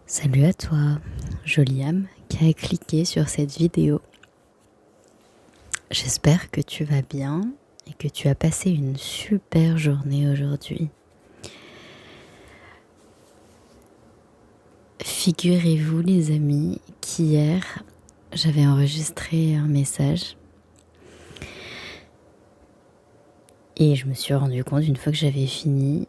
Salut à toi, jolie âme qui a cliqué sur cette vidéo. J'espère que tu vas bien et que tu as passé une super journée aujourd'hui. Figurez-vous les amis qu'hier j'avais enregistré un message et je me suis rendu compte une fois que j'avais fini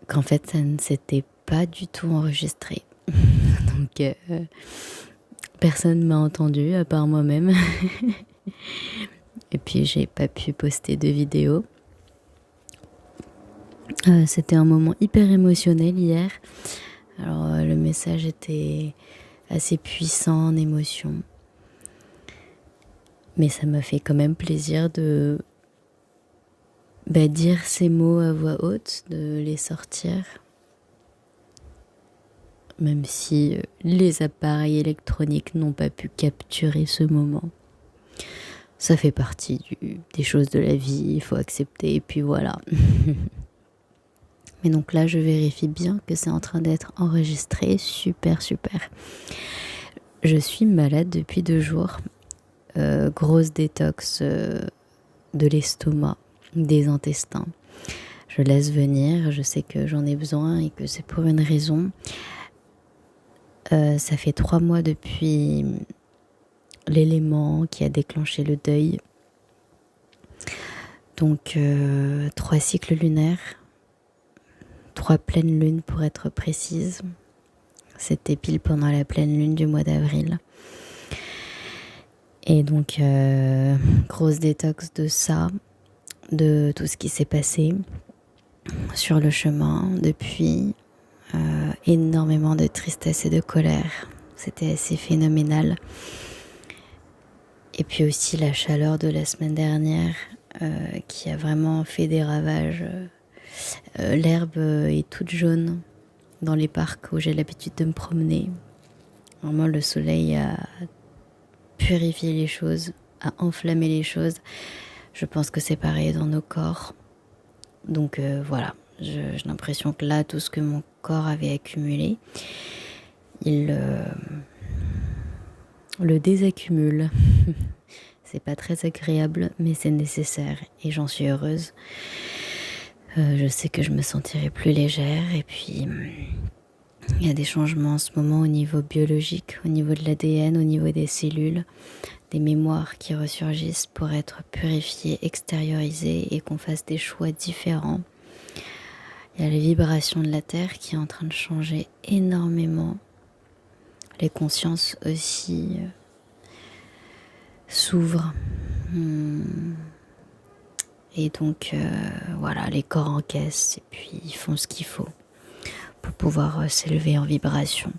qu'en fait ça ne s'était pas du tout enregistré. Donc personne ne m'a entendu à part moi-même. Et puis j'ai pas pu poster de vidéo. C'était un moment hyper émotionnel hier. Alors le message était assez puissant en émotion. Mais ça m'a fait quand même plaisir de dire ces mots à voix haute, de les sortir. Même si les appareils électroniques n'ont pas pu capturer ce moment. Ça fait partie des choses de la vie, il faut accepter et puis voilà. Mais donc là, je vérifie bien que c'est en train d'être enregistré. Super. Je suis malade depuis 2 jours. Grosse détox de l'estomac, des intestins. Je laisse venir, je sais que j'en ai besoin et que c'est pour une raison. Ça fait 3 mois depuis l'élément qui a déclenché le deuil. Donc 3 cycles lunaires, 3 pleines lunes pour être précise. C'était pile pendant la pleine lune du mois d'avril. Et donc grosse détox de ça, de tout ce qui s'est passé sur le chemin depuis. Énormément de tristesse et de colère. C'était assez phénoménal. Et puis aussi la chaleur de la semaine dernière qui a vraiment fait des ravages. L'herbe est toute jaune dans les parcs où j'ai l'habitude de me promener. Vraiment le soleil a purifié les choses, a enflammé les choses. Je pense que c'est pareil dans nos corps. Donc voilà, j'ai l'impression que là, tout ce que mon corps avait accumulé, il le désaccumule. C'est pas très agréable, mais c'est nécessaire et j'en suis heureuse. Je sais que je me sentirai plus légère et puis il y a des changements en ce moment au niveau biologique, au niveau de l'ADN, au niveau des cellules, des mémoires qui ressurgissent pour être purifiées, extériorisées et qu'on fasse des choix différents. Il y a la vibration de la Terre qui est en train de changer énormément. Les consciences aussi s'ouvrent. Et donc voilà, les corps encaissent et puis ils font ce qu'il faut pour pouvoir s'élever en vibration.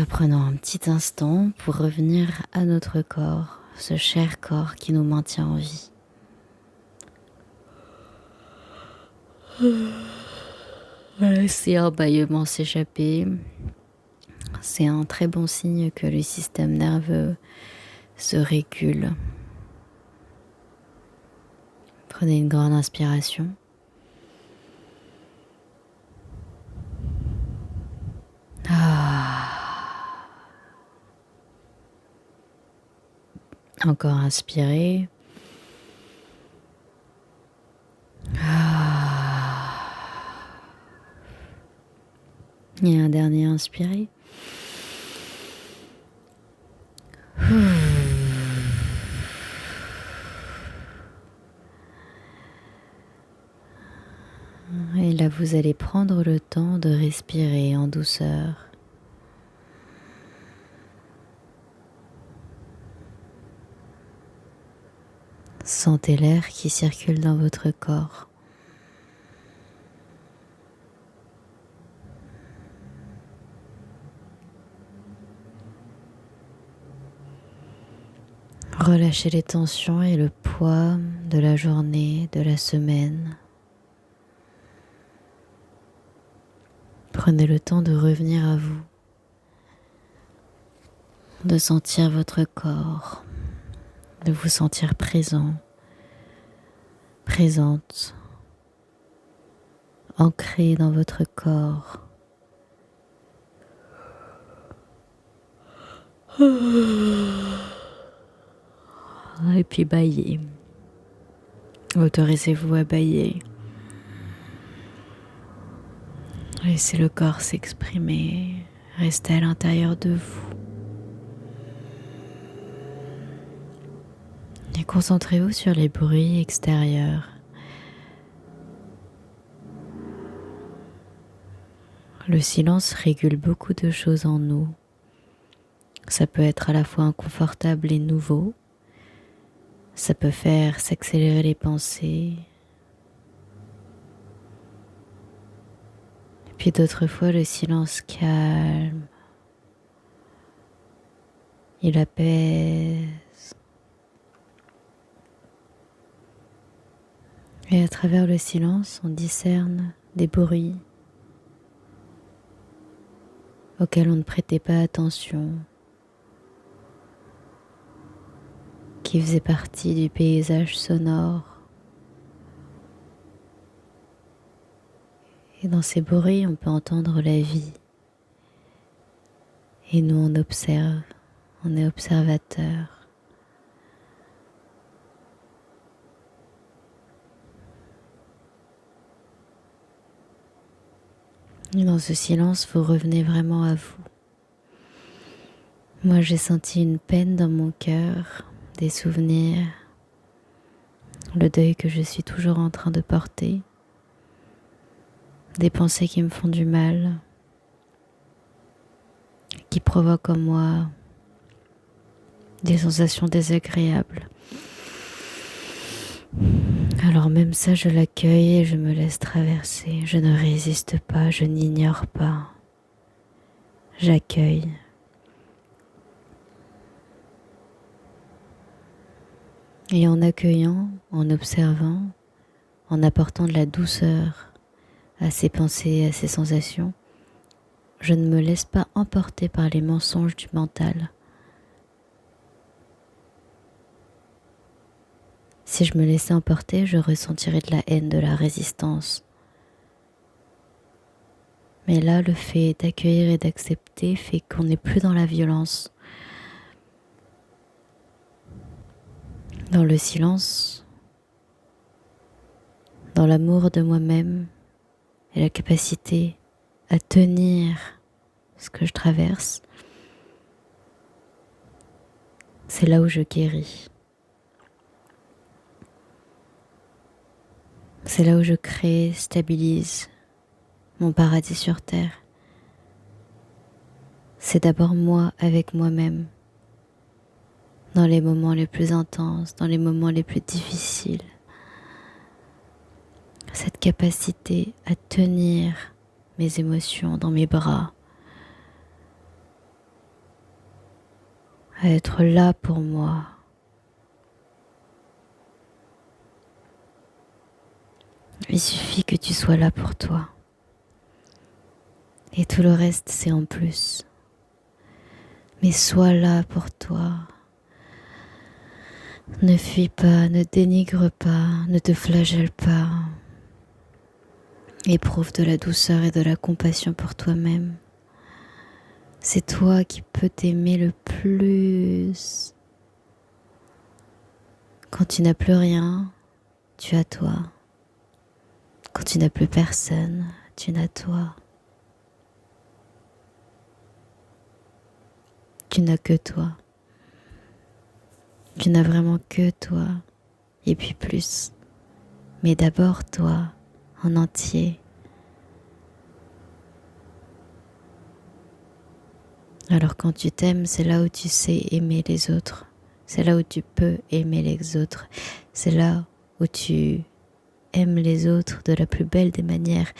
Prenons un petit instant pour revenir à notre corps, ce cher corps qui nous maintient en vie. Laissez un bâillement s'échapper. C'est un très bon signe que le système nerveux se régule. Prenez une grande inspiration. Encore inspirez. Et un dernier inspiré. Et là, vous allez prendre le temps de respirer en douceur. Sentez l'air qui circule dans votre corps. Relâchez les tensions et le poids de la journée, de la semaine. Prenez le temps de revenir à vous, de sentir votre corps, de vous sentir présent, présente, ancré dans votre corps. Et puis baillez. Autorisez-vous à bailler. Laissez le corps s'exprimer. Restez à l'intérieur de vous. Et concentrez-vous sur les bruits extérieurs. Le silence régule beaucoup de choses en nous. Ça peut être à la fois inconfortable et nouveau. Ça peut faire s'accélérer les pensées. Et puis d'autres fois, le silence calme. Il apaise. Et à travers le silence, on discerne des bruits auxquels on ne prêtait pas attention, qui faisaient partie du paysage sonore. Et dans ces bruits, on peut entendre la vie. Et nous, on observe, on est observateur. Et dans ce silence, vous revenez vraiment à vous. Moi, j'ai senti une peine dans mon cœur, des souvenirs, le deuil que je suis toujours en train de porter, des pensées qui me font du mal, qui provoquent en moi des sensations désagréables. Alors même ça, je l'accueille et je me laisse traverser. Je ne résiste pas, je n'ignore pas. J'accueille. Et en accueillant, en observant, en apportant de la douceur à ces pensées, à ces sensations, je ne me laisse pas emporter par les mensonges du mental. Si je me laissais emporter, je ressentirais de la haine, de la résistance. Mais là, le fait d'accueillir et d'accepter fait qu'on n'est plus dans la violence. Dans le silence, dans l'amour de moi-même et la capacité à tenir ce que je traverse, c'est là où je guéris. C'est là où je crée, stabilise mon paradis sur terre. C'est d'abord moi avec moi-même, dans les moments les plus intenses, dans les moments les plus difficiles. Cette capacité à tenir mes émotions dans mes bras, à être là pour moi. Il suffit que tu sois là pour toi. Et tout le reste, c'est en plus. Mais sois là pour toi. Ne fuis pas, ne dénigre pas, ne te flagelle pas. Éprouve de la douceur et de la compassion pour toi-même. C'est toi qui peux t'aimer le plus. Quand tu n'as plus rien, tu as toi. Quand tu n'as plus personne, tu n'as toi. Tu n'as que toi. Tu n'as vraiment que toi. Et puis plus. Mais d'abord toi, en entier. Alors quand tu t'aimes, c'est là où tu sais aimer les autres. C'est là où tu peux aimer les autres. C'est là où tu aimes les autres de la plus belle des manières.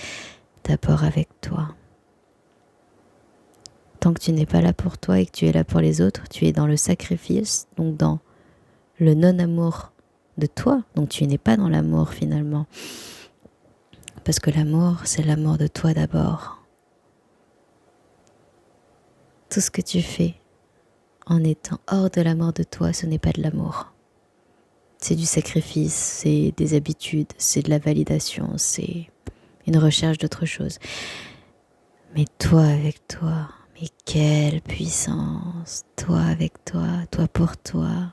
D'abord avec toi. Tant que tu n'es pas là pour toi et que tu es là pour les autres, tu es dans le sacrifice, donc dans le non-amour de toi. Donc tu n'es pas dans l'amour finalement. Parce que l'amour, c'est l'amour de toi d'abord. Tout ce que tu fais en étant hors de l'amour de toi, ce n'est pas de l'amour. C'est du sacrifice, c'est des habitudes, c'est de la validation, c'est une recherche d'autre chose. Mais toi avec toi, mais quelle puissance, toi avec toi, toi pour toi.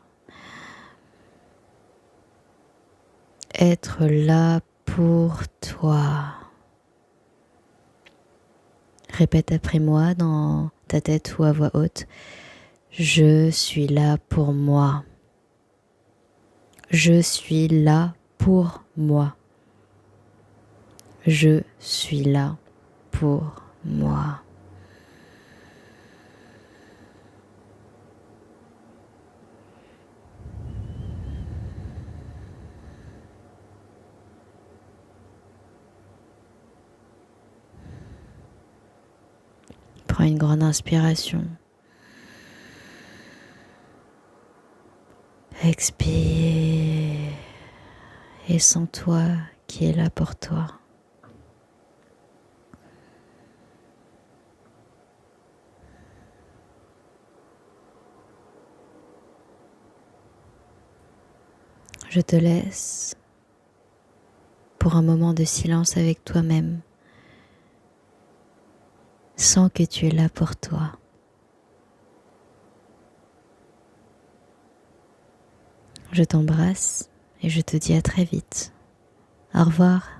Être là pour toi. Répète après moi dans ta tête ou à voix haute. Je suis là pour moi. Je suis là pour moi. Je suis là pour moi. Prends une grande inspiration. Expire et sens-toi qui est là pour toi. Je te laisse pour un moment de silence avec toi-même. Sens que tu es là pour toi. Je t'embrasse et je te dis à très vite. Au revoir.